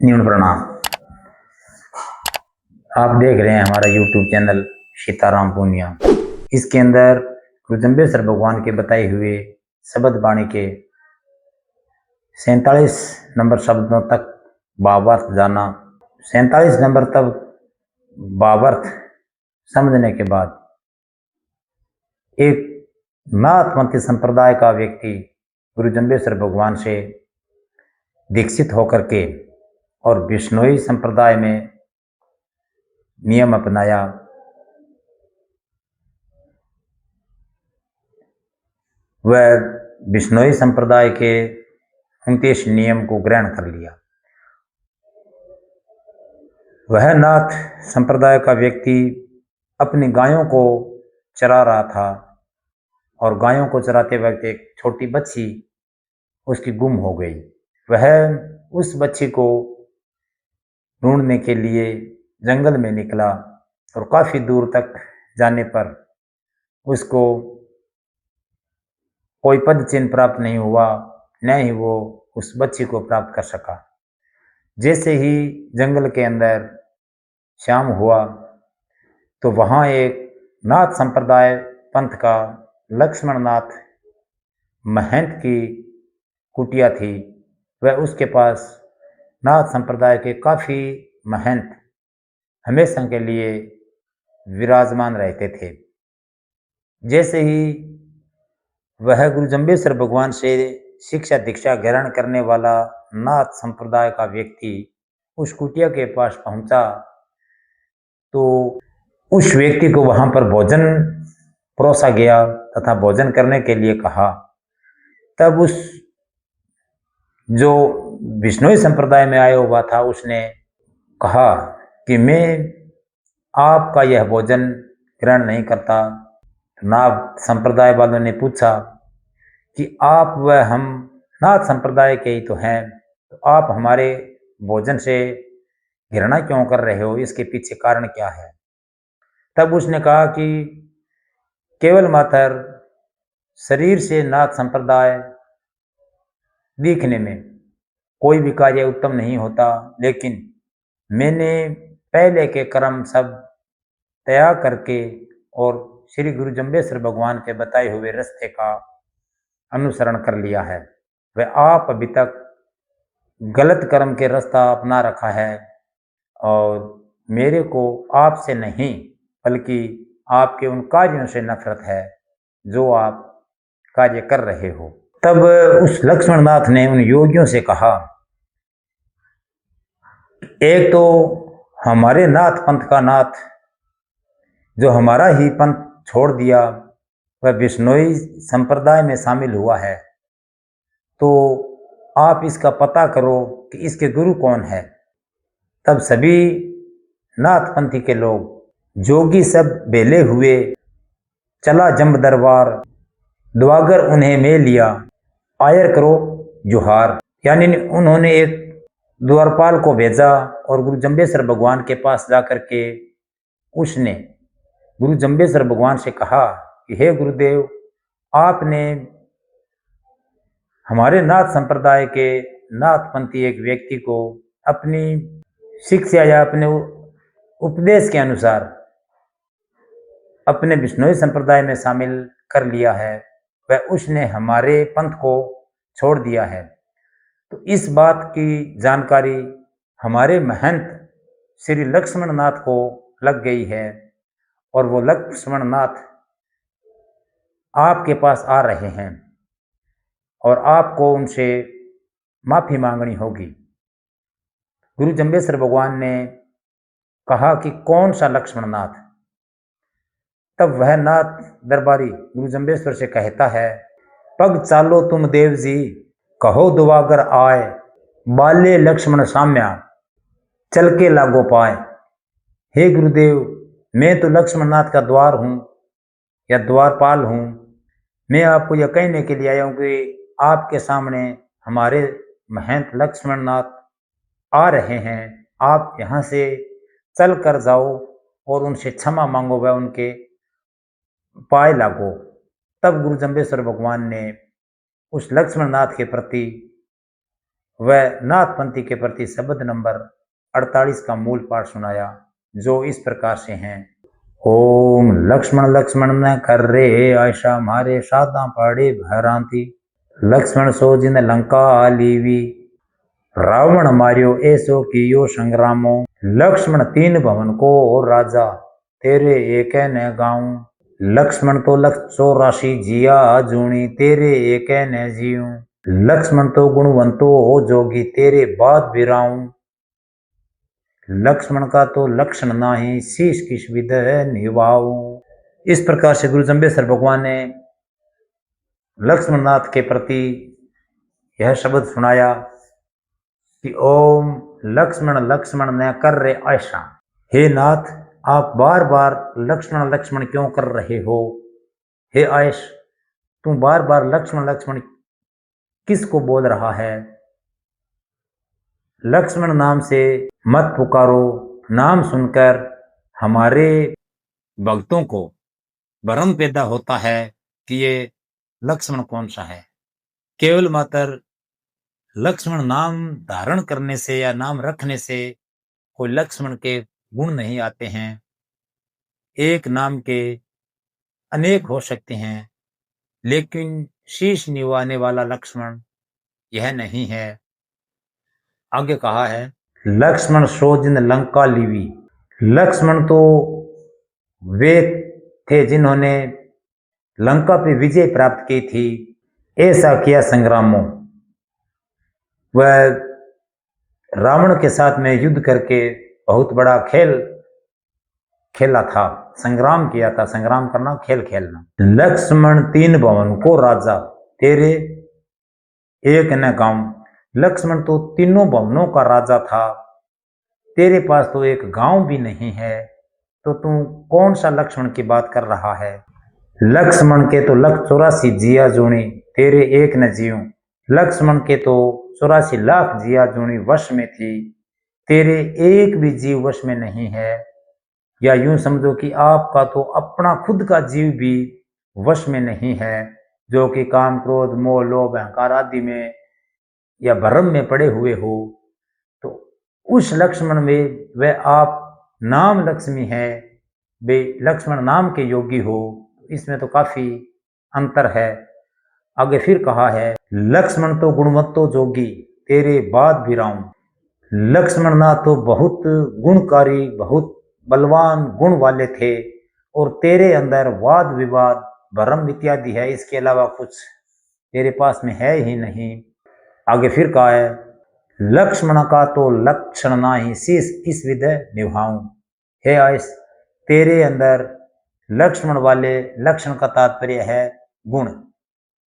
न्यून प्रणाम। आप देख रहे हैं हमारा यूट्यूब चैनल सीताराम पूनिया। इसके अंदर गुरु जम्बेश्वर भगवान के बताए हुए शब्द बाणी के 47 नंबर शब्दों तक भावार्थ जाना। 47 नंबर तक भावार्थ समझने के बाद एक नाथपंथी संप्रदाय का व्यक्ति गुरु जम्बेश्वर भगवान से दीक्षित होकर के और बिश्नोई संप्रदाय में नियम अपनाया। वह बिश्नोई संप्रदाय के 29 नियम को ग्रहण कर लिया। वह नाथ संप्रदाय का व्यक्ति अपनी गायों को चरा रहा था और गायों को चराते वक्त एक छोटी बच्ची उसकी गुम हो गई। वह उस बच्ची को ढूंढने के लिए जंगल में निकला और काफी दूर तक जाने पर उसको कोई पद चिन्ह प्राप्त नहीं हुआ, न ही वो उस बच्ची को प्राप्त कर सका। जैसे ही जंगल के अंदर शाम हुआ तो वहाँ एक नाथ संप्रदाय पंथ का लक्ष्मण नाथ महंत की कुटिया थी। वह उसके पास नाथ संप्रदाय के काफ़ी महंत हमेशा के लिए विराजमान रहते थे। जैसे ही वह गुरु जम्बेश्वर भगवान से शिक्षा दीक्षा ग्रहण करने वाला नाथ संप्रदाय का व्यक्ति उस कुटिया के पास पहुंचा तो उस व्यक्ति को वहां पर भोजन परोसा गया तथा भोजन करने के लिए कहा। तब उस जो बिश्नोई संप्रदाय में आया हुआ था उसने कहा कि मैं आपका यह भोजन ग्रहण नहीं करता। नाथ संप्रदाय वालों ने पूछा कि आप व हम नाथ संप्रदाय के ही तो हैं, तो आप हमारे भोजन से घृणा क्यों कर रहे हो, इसके पीछे कारण क्या है। तब उसने कहा कि केवल मात्र शरीर से नाथ संप्रदाय दिखने में कोई भी कार्य उत्तम नहीं होता, लेकिन मैंने पहले के कर्म सब त्याग करके और श्री गुरु जम्बेश्वर भगवान के बताए हुए रास्ते का अनुसरण कर लिया है। वह आप अभी तक गलत कर्म के रास्ता अपना रखा है और मेरे को आपसे नहीं बल्कि आपके उन कार्यों से नफरत है जो आप कार्य कर रहे हो। तब उस लक्ष्मणनाथ ने उन योगियों से कहा, एक तो हमारे नाथ पंथ का नाथ जो हमारा ही पंथ छोड़ दिया वह बिश्नोई संप्रदाय में शामिल हुआ है, तो आप इसका पता करो कि इसके गुरु कौन है। तब सभी नाथपंथी के लोग जोगी सब बेले हुए चला जम्ब दरबार द्वागर उन्हें में लिया आयर करो जुहार, यानी उन्होंने एक द्वारपाल को भेजा और गुरु जम्बेश्वर भगवान के पास जाकर के उसने गुरु जम्बेश्वर भगवान से कहा कि हे गुरुदेव, आपने हमारे नाथ संप्रदाय के नाथपंथी एक व्यक्ति को अपनी शिक्षा या अपने उपदेश के अनुसार अपने बिश्नोई संप्रदाय में शामिल कर लिया है, वह उसने हमारे पंथ को छोड़ दिया है। तो इस बात की जानकारी हमारे महंत श्री लक्ष्मण नाथ को लग गई है और वो लक्ष्मण नाथ आपके पास आ रहे हैं और आपको उनसे माफी मांगनी होगी। गुरु जम्बेश्वर भगवान ने कहा कि कौन सा लक्ष्मण नाथ। तब वह नाथ दरबारी गुरु जम्बेश्वर से कहता है, पग चालो तुम देव जी, कहो दुवागर आए, बाल्य लक्ष्मण साम्या, चल के लागो पाए। हे गुरुदेव, मैं तो लक्ष्मण नाथ का द्वार हूँ या द्वारपाल हूँ। मैं आपको यह कहने के लिए आया हूँ कि आपके सामने हमारे महंत लक्ष्मण नाथ आ रहे हैं, आप यहाँ से चल कर जाओ और उनसे क्षमा मांगो, वह उनके पाए लागो। तब गुरु जम्बेश्वर भगवान ने उस लक्ष्मण नाथ के प्रति वह नाथपंथी के प्रति शब्द नंबर 48 का मूल पाठ सुनाया, जो इस प्रकार से हैं। ओम लक्ष्मण लक्ष्मण न कर रे आयशा मारे सादा पाड़े भरांति, लक्ष्मण सो जिन लंका लीवी रावण मारियो ऐसो कियो संग्रामो, लक्ष्मण तीन भवन को राजा तेरे एक न गाऊं, लक्ष्मण तो 184 जिया जूणी तेरे एक न जीऊं, लक्ष्मण तो गुणवंतो जोगी तेरे बाद बिराऊं, लक्ष्मण का तो लक्षण नाही शीश किस विद निभाऊं। इस प्रकार से गुरु जम्बेश्वर भगवान ने लक्ष्मणनाथ के प्रति यह शब्द सुनाया कि ओम लक्ष्मण लक्ष्मण न कर रे ऐसा, हे नाथ आप बार बार लक्ष्मण लक्ष्मण क्यों कर रहे हो, हे आयश तू बार बार लक्ष्मण लक्ष्मण किसको बोल रहा है, लक्ष्मण नाम से मत पुकारो, नाम सुनकर हमारे भक्तों को भ्रम पैदा होता है कि ये लक्ष्मण कौन सा है। केवल मात्र लक्ष्मण नाम धारण करने से या नाम रखने से कोई लक्ष्मण के गुण नहीं आते हैं। एक नाम के अनेक हो सकते हैं, लेकिन शीश निभाने वाला लक्ष्मण यह नहीं है। आगे कहा है लक्ष्मण सोजिन लंका लीवी, लक्ष्मण तो वे थे जिन्होंने लंका पे विजय प्राप्त की थी। ऐसा किया संग्रामों, वह रावण के साथ में युद्ध करके बहुत बड़ा खेल खेला था, संग्राम किया था। संग्राम करना, खेल खेलना। लक्ष्मण तीन भवन को राजा तेरे एक न गांव, लक्ष्मण तो तीनों भवनों का राजा था, तेरे पास तो एक गांव भी नहीं है, तो तू कौन सा लक्ष्मण की बात कर रहा है। लक्ष्मण के तो 184 जिया जूणी तेरे एक न जीऊं, लक्ष्मण के तो 84 लाख जिया जूणी वश में थी, तेरे एक भी जीव वश में नहीं है। या यूं समझो कि आपका तो अपना खुद का जीव भी वश में नहीं है, जो कि काम क्रोध मोह लोभ अहंकार आदि में या भ्रम में पड़े हुए हो। तो उस लक्ष्मण में वह आप नाम लक्ष्मी है, वे लक्ष्मण नाम के योगी हो, इसमें तो काफी अंतर है। आगे फिर कहा है लक्ष्मण तो गुणवत्तो जोगी तेरे बाद बिराऊं, लक्ष्मण ना तो बहुत गुणकारी बहुत बलवान गुण वाले थे, और तेरे अंदर वाद विवाद भ्रम इत्यादि है, इसके अलावा कुछ तेरे पास में है ही नहीं। आगे फिर कहा है लक्ष्मण का तो लक्षण नाही शीस किस विध निभाऊं, हे आयस तेरे अंदर लक्ष्मण वाले लक्षण का तात्पर्य है गुण,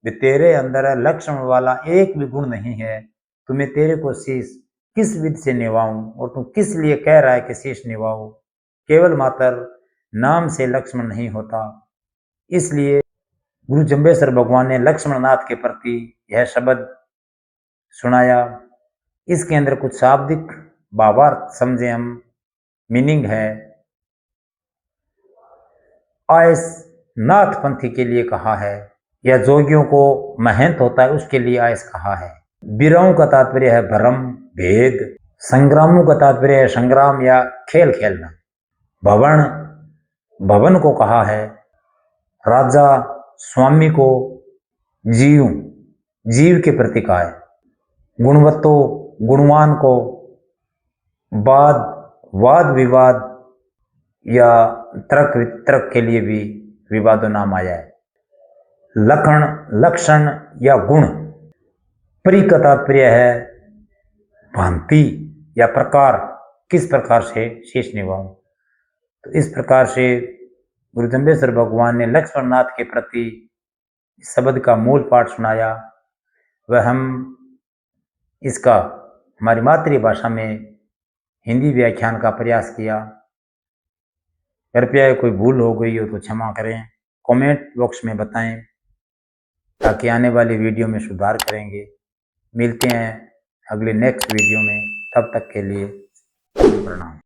तेरे अंदर लक्ष्मण वाला एक भी गुण नहीं है, तो मैं तेरे को शीश किस विध से निभाऊं, और तू किस लिए कह रहा है कि शीश निभाऊं। केवल मात्र नाम से लक्ष्मण नहीं होता। इसलिए गुरु जम्बेश्वर भगवान ने लक्ष्मणनाथ के प्रति यह शब्द सुनाया। इसके अंदर कुछ शाब्दिक भावार्थ समझे हम। मीनिंग है आयस नाथपंथी के लिए कहा है, या जोगियों को महंत होता है उसके लिए आयस कहा है। बिराओं का तात्पर्य है भ्रम भेद, संग्रामों का तात्पर्य है संग्राम या खेल खेलना। भवन भवन को कहा है राजा स्वामी को, जीव जीव के प्रति कहा है, गुणवत्तो गुणवान को, वाद वाद विवाद या तर्क वितर्क के लिए भी विवादो नाम आया है। लक्षण लक्षण या गुण, परि का तात्पर्य है भांति या प्रकार, किस प्रकार से शीश निभाऊं। तो इस प्रकार से गुरु जम्बेश्वर भगवान ने लक्ष्मणनाथ के प्रति शब्द का मूल पाठ सुनाया। वह हम इसका हमारी मातृभाषा में हिंदी व्याख्यान का प्रयास किया। कृपया कोई भूल हो गई हो तो क्षमा करें, कमेंट बॉक्स में बताएं ताकि आने वाली वीडियो में सुधार करेंगे। मिलते हैं अगले नेक्स्ट वीडियो में, तब तक के लिए प्रणाम।